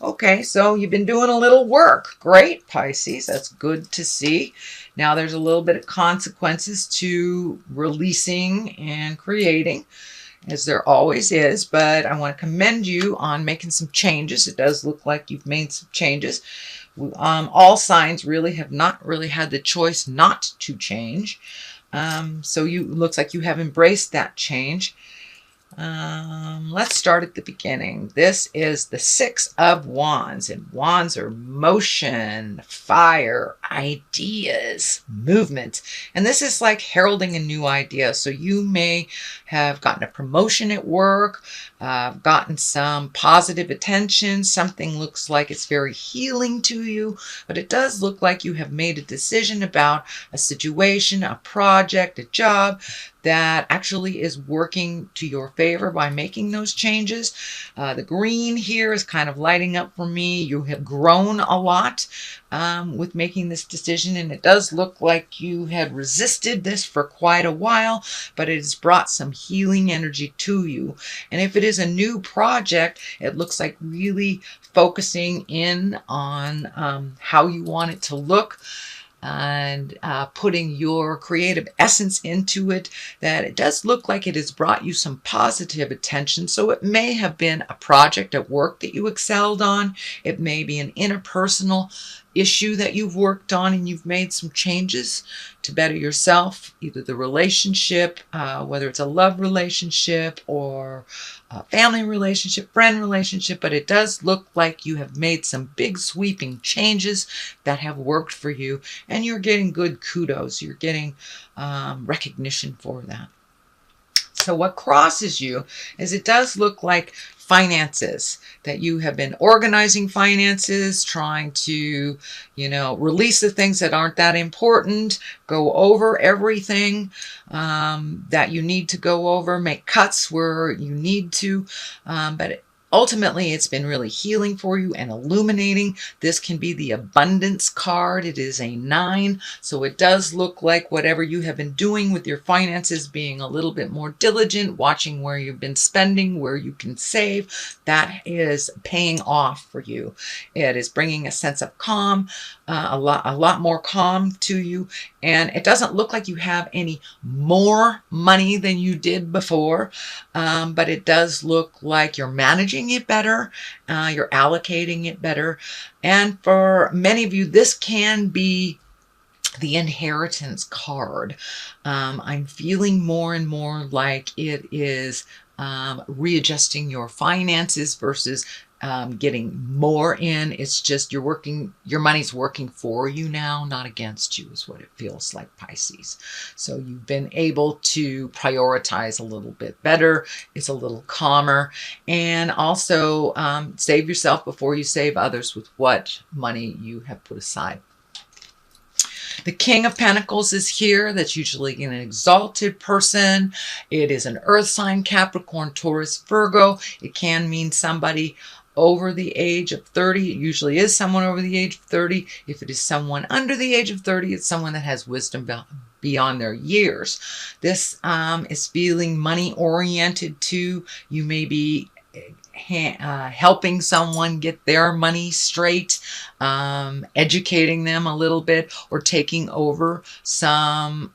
Okay, so you've been doing a little work. Great, Pisces. That's good to see. Now there's a little bit of consequences to releasing and creating, as there always is, but I want to commend you on making some changes. It does look like you've made some changes. All signs really have not really had the choice not to change. So you looks like you have embraced that change. Let's start at the beginning. This is the Six of Wands, and wands are motion, fire, ideas, movement. And this is like heralding a new idea. So you may have gotten a promotion at work, gotten some positive attention. Something looks like it's very healing to you, but it does look like you have made a decision about a situation, a project, a job that actually is working to your favor by making those changes. The green here is kind of lighting up for me. You have grown a lot with making this decision, and it does look like you had resisted this for quite a while, but it has brought some healing energy to you. And if it is a new project, it looks like really focusing in on how you want it to look, and putting your creative essence into it, that it does look like it has brought you some positive attention. So it may have been a project at work that you excelled on. It may be an interpersonal issue that you've worked on and you've made some changes to better yourself, either the relationship, whether it's a love relationship or a family relationship, friend relationship, but it does look like you have made some big sweeping changes that have worked for you, and you're getting good kudos. You're getting recognition for that. So what crosses you is it does look like finances, that you have been organizing finances, trying to, release the things that aren't that important, go over everything that you need to go over, make cuts where you need to, but ultimately, it's been really healing for you and illuminating. This can be the abundance card. It is a 9. So it does look like whatever you have been doing with your finances, being a little bit more diligent, watching where you've been spending, where you can save, that is paying off for you. It is bringing a sense of calm, a lot more calm to you. And it doesn't look like you have any more money than you did before, but it does look like you're managing it better, you're allocating it better. And for many of you, this can be the inheritance card. I'm feeling more and more like it is readjusting your finances versus getting more in. It's just your money's working for you now, not against you, is what it feels like, Pisces. So you've been able to prioritize a little bit better. It's a little calmer. And also save yourself before you save others with what money you have put aside. The King of Pentacles is here. That's usually an exalted person. It is an earth sign, Capricorn, Taurus, Virgo. It can mean somebody over the age of 30. It usually is someone over the age of 30. If it is someone under the age of 30, it's someone that has wisdom beyond their years. This is feeling money oriented too. You may be helping someone get their money straight, educating them a little bit, or taking over some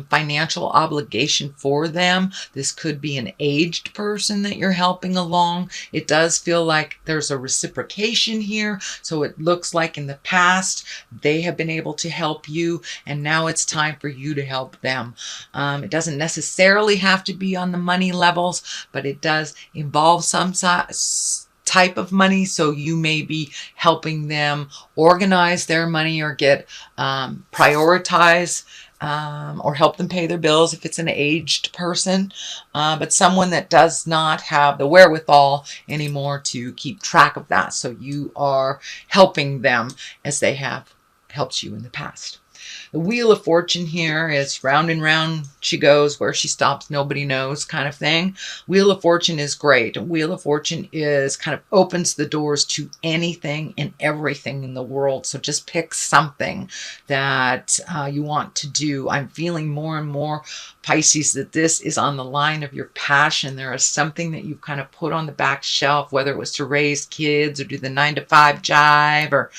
financial obligation for them. This could be an aged person that you're helping along. It does feel like there's a reciprocation here. So it looks like in the past they have been able to help you, and now it's time for you to help them. It doesn't necessarily have to be on the money levels, but it does involve some type of money. So you may be helping them organize their money, or get prioritize, or help them pay their bills if it's an aged person, but someone that does not have the wherewithal anymore to keep track of that. So you are helping them as they have helped you in the past. The Wheel of Fortune here is round and round she goes, where she stops nobody knows kind of thing. Wheel of Fortune is great. Wheel of Fortune is kind of opens the doors to anything and everything in the world. So just pick something that you want to do. I'm feeling more and more Pisces, that this is on the line of your passion. There is something that you've kind of put on the back shelf, whether it was to raise kids or do the 9-to-5 jive or,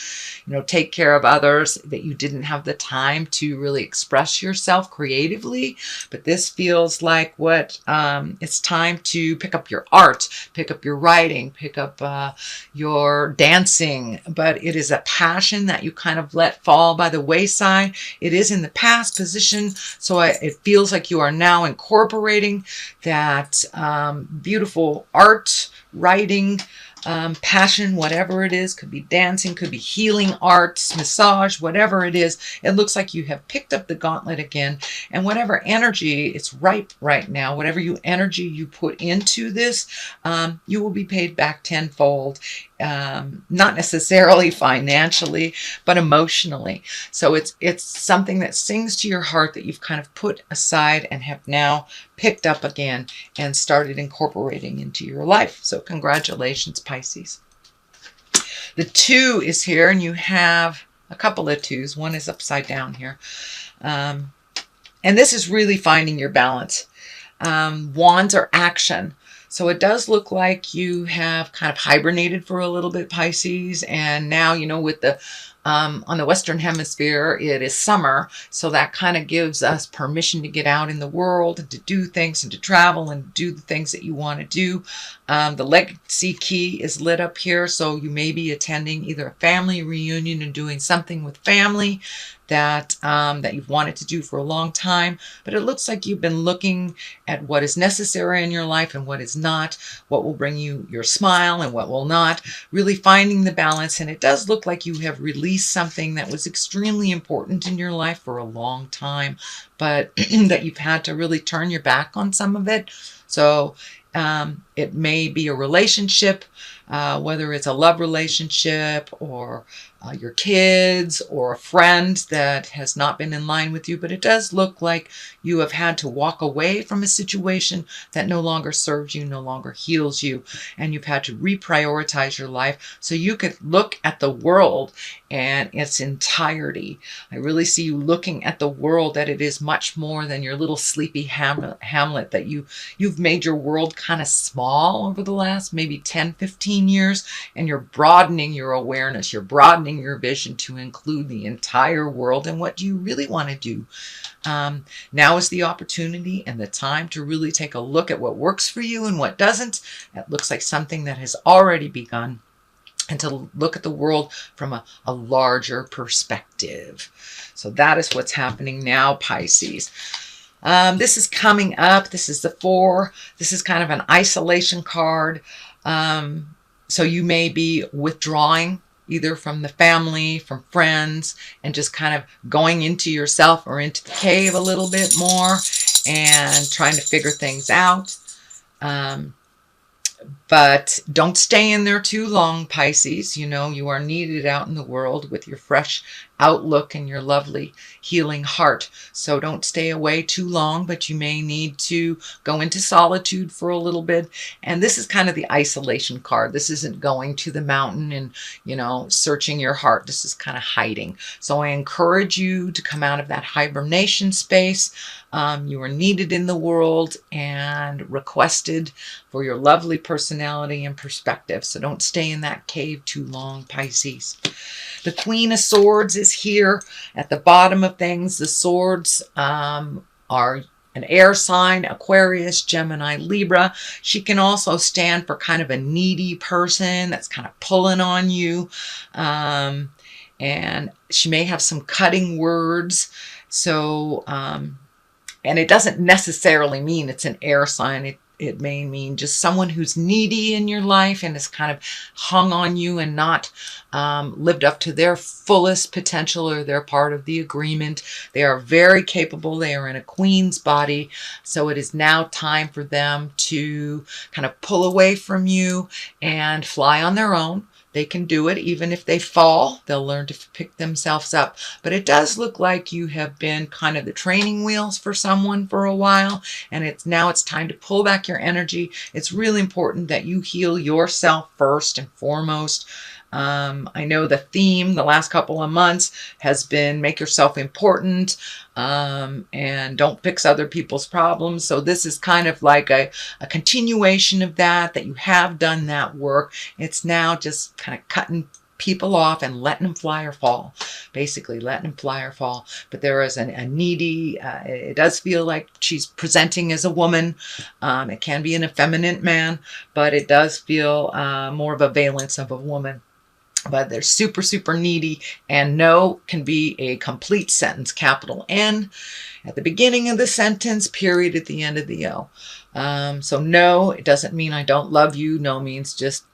take care of others, that you didn't have the time to really express yourself creatively. But this feels like it's time to pick up your art, pick up your writing, pick up your dancing. But it is a passion that you kind of let fall by the wayside. It is in the past position, so it feels like you are now incorporating that beautiful art, writing, passion, whatever it is. Could be dancing, could be healing arts, massage, whatever it is. It looks like you have picked up the gauntlet again, and whatever energy, it's ripe right now. Whatever energy you put into this, you will be paid back tenfold. Not necessarily financially, but emotionally. So it's something that sings to your heart that you've kind of put aside and have now picked up again and started incorporating into your life. So congratulations, Pisces. The 2 is here, and you have a couple of 2s. One is upside down here. And this is really finding your balance. Wands are action. So it does look like you have kind of hibernated for a little bit, Pisces. And now, with the on the Western Hemisphere, it is summer. So that kind of gives us permission to get out in the world and to do things and to travel and do the things that you want to do. The legacy key is lit up here. So you may be attending either a family reunion and doing something with family that you've wanted to do for a long time. But it looks like you've been looking at what is necessary in your life and what is not, what will bring you your smile and what will not, really finding the balance. And it does look like you have released something that was extremely important in your life for a long time, but that you've had to really turn your back on some of it. So it may be a relationship, whether it's a love relationship or your kids or a friend that has not been in line with you. But it does look like you have had to walk away from a situation that no longer serves you, no longer heals you. And you've had to reprioritize your life so you could look at the world and its entirety. I really see you looking at the world that it is much more than your little sleepy hamlet that you've made your world kind of small over the last maybe 10, 15 years. And you're broadening your awareness. You're broadening your vision to include the entire world and what you really want to do. Now is the opportunity and the time to really take a look at what works for you and what doesn't. It looks like something that has already begun, and to look at the world from a larger perspective. So that is what's happening now, Pisces. This is coming up. This is the 4. This is kind of an isolation card. So you may be withdrawing either from the family, from friends, and just kind of going into yourself or into the cave a little bit more and trying to figure things out. But don't stay in there too long, Pisces. You are needed out in the world with your fresh outlook and your lovely healing heart. So don't stay away too long, but you may need to go into solitude for a little bit. And this is kind of the isolation card. This isn't going to the mountain and, searching your heart. This is kind of hiding. So I encourage you to come out of that hibernation space. You are needed in the world and requested for your lovely personality and perspective. So don't stay in that cave too long, Pisces. The Queen of Swords is here at the bottom of things. The swords are an air sign, Aquarius, Gemini, Libra. She can also stand for kind of a needy person that's kind of pulling on you. And she may have some cutting words. So, and it doesn't necessarily mean it's an air sign. It may mean just someone who's needy in your life and has kind of hung on you and not lived up to their fullest potential or their part of the agreement. They are very capable. They are in a queen's body. So it is now time for them to kind of pull away from you and fly on their own. They can do it. Even if they fall, they'll learn to pick themselves up. But it does look like you have been kind of the training wheels for someone for a while. And it's time to pull back your energy. It's really important that you heal yourself first and foremost. I know the theme the last couple of months has been make yourself important, and don't fix other people's problems. So this is kind of like a continuation of that you have done that work. It's now just kind of cutting people off and letting them fly or fall, basically letting them fly or fall. But there is a needy, it does feel like she's presenting as a woman. It can be an effeminate man, but it does feel more of a valence of a woman. But they're super, super needy, and no can be a complete sentence, capital N at the beginning of the sentence, period at the end of the O. So no, it doesn't mean I don't love you. No means just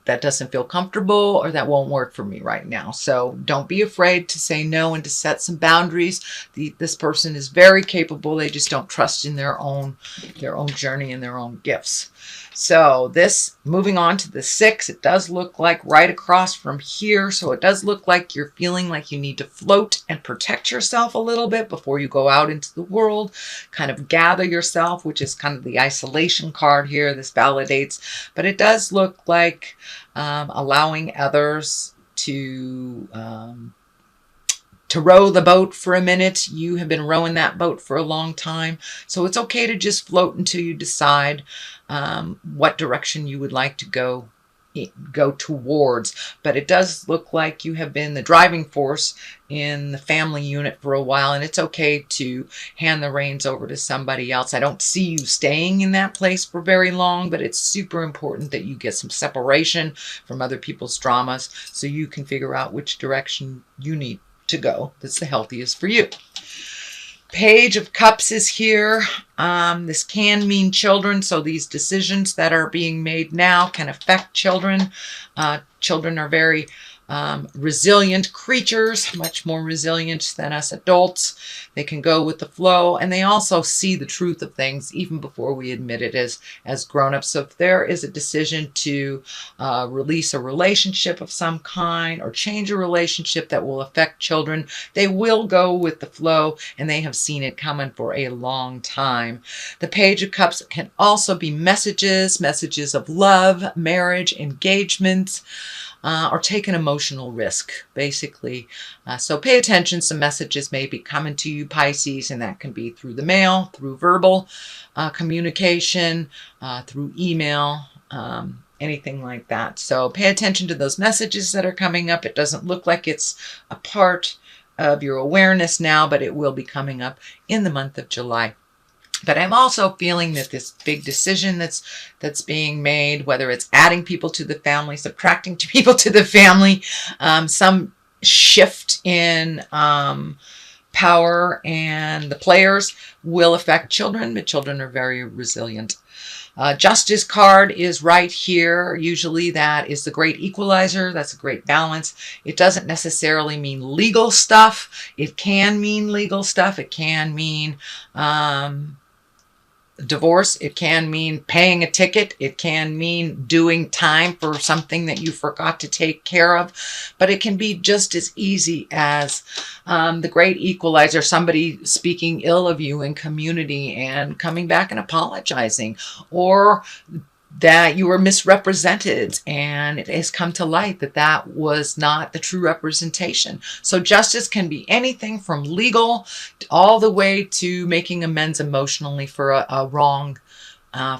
that doesn't feel comfortable, or that won't work for me right now. So don't be afraid to say no and to set some boundaries. This person is very capable. They just don't trust in their own journey and their own gifts. So this, moving on to the 6, it does look like right across from here. So it does look like you're feeling like you need to float and protect yourself a little bit before you go out into the world, kind of gather yourself, which is kind of the isolation card here. This validates, but it does look like allowing others to row the boat for a minute. You have been rowing that boat for a long time. So it's okay to just float until you decide what direction you would like to go towards. But it does look like you have been the driving force in the family unit for a while, and it's okay to hand the reins over to somebody else. I don't see you staying in that place for very long, but it's super important that you get some separation from other people's dramas so you can figure out which direction you need to go that's the healthiest for you. Page of Cups is here. This can mean children, so these decisions that are being made now can affect children. Children are very resilient creatures, much more resilient than us adults. They can go with the flow, and they also see the truth of things even before we admit it as grown-ups. So if there is a decision to release a relationship of some kind or change a relationship that will affect children, they will go with the flow, and they have seen it coming for a long time. The Page of Cups can also be messages of love, marriage, engagements, or take an emotional risk, basically. So pay attention. Some messages may be coming to you, Pisces, and that can be through the mail, through verbal communication, through email, anything like that. So pay attention to those messages that are coming up. It doesn't look like it's a part of your awareness now, but it will be coming up in the month of July. But I'm also feeling that this big decision that's being made, whether it's adding people to the family, subtracting people to the family, some shift in power and the players will affect children, but children are very resilient. Justice card is right here. Usually that is the great equalizer. That's a great balance. It doesn't necessarily mean legal stuff. It can mean legal stuff. It can mean divorce. It can mean paying a ticket. It can mean doing time for something that you forgot to take care of. But it can be just as easy as the great equalizer, somebody speaking ill of you in community and coming back and apologizing, or that you were misrepresented and it has come to light that that was not the true representation. So justice can be anything from legal all the way to making amends emotionally for a wrong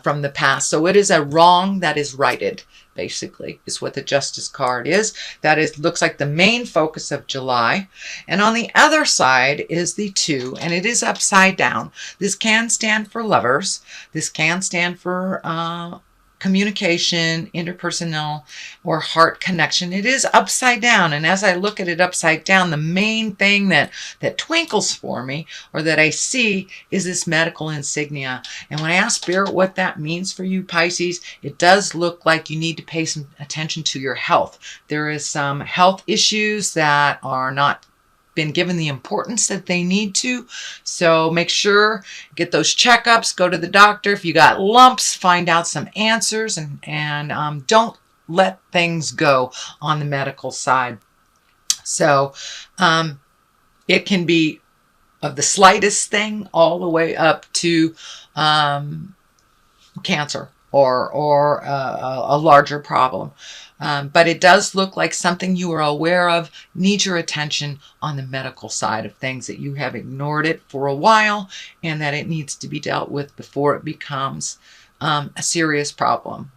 from the past. So it is a wrong that is righted, basically, is what the Justice card is. That is, looks like the main focus of July. And on the other side is the 2, and it is upside down. This can stand for lovers. This can stand for communication, interpersonal, or heart connection. It is upside down, and as I look at it upside down, the main thing that twinkles for me, or that I see, is this medical insignia. And when I ask Spirit what that means for you, Pisces, it does look like you need to pay some attention to your health. There is some health issues that are not been given the importance that they need to. So make sure, get those checkups, go to the doctor. If you got lumps, find out some answers, and don't let things go on the medical side. So it can be of the slightest thing all the way up to cancer. or a larger problem. But it does look like something you are aware of needs your attention on the medical side of things, that you have ignored it for a while and that it needs to be dealt with before it becomes a serious problem.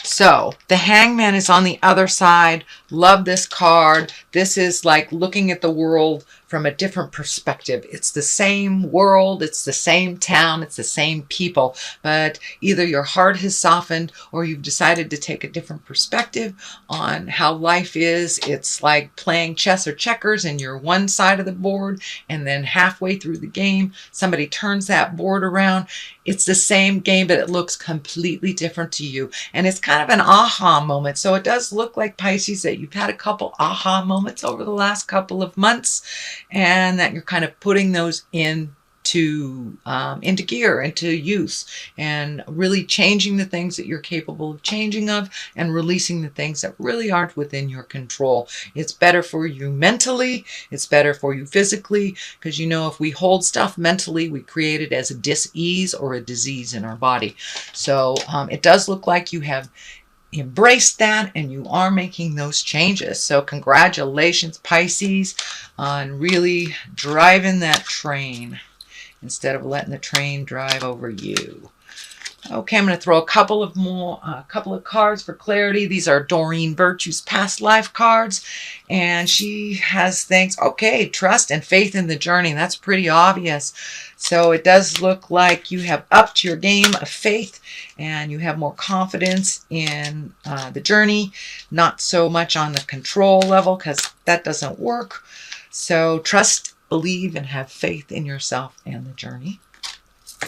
So the Hangman is on the other side. Love this card. This is like looking at the world from a different perspective. It's the same world, it's the same town, it's the same people, but either your heart has softened or you've decided to take a different perspective on how life is. It's like playing chess or checkers and you're one side of the board, and then halfway through the game, somebody turns that board around. It's the same game, but it looks completely different to you. And it's kind of an aha moment. So it does look like, Pisces, that you've had a couple aha moments over the last couple of months, and that you're kind of putting those into gear, into use, and really changing the things that you're capable of changing of, and releasing the things that really aren't within your control. It's better for you mentally, it's better for you physically, because you know, if we hold stuff mentally, we create it as a dis-ease or a disease in our body. So it does look like you have embraced that and you are making those changes. So congratulations, Pisces, on really driving that train instead of letting the train drive over you. Okay, I'm going to throw a couple of cards for clarity. These are Doreen Virtue's past life cards, and she has things. Okay, trust and faith in the journey. That's pretty obvious. So it does look like you have upped your game of faith and you have more confidence in the journey, not so much on the control level, because that doesn't work. So trust, believe, and have faith in yourself and the journey.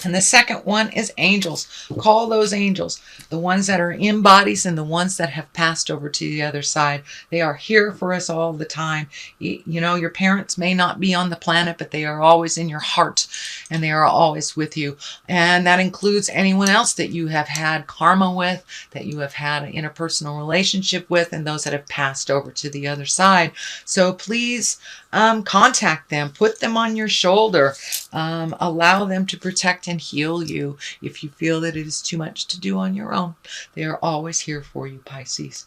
And the second one is angels. Call those angels, the ones that are in bodies and the ones that have passed over to the other side. They are here for us all the time. You know, your parents may not be on the planet, but they are always in your heart and they are always with you. And that includes anyone else that you have had karma with, that you have had an interpersonal relationship with, and those that have passed over to the other side. So please contact them, put them on your shoulder, allow them to protect and heal you if you feel that it is too much to do on your own. They are always here for you, Pisces.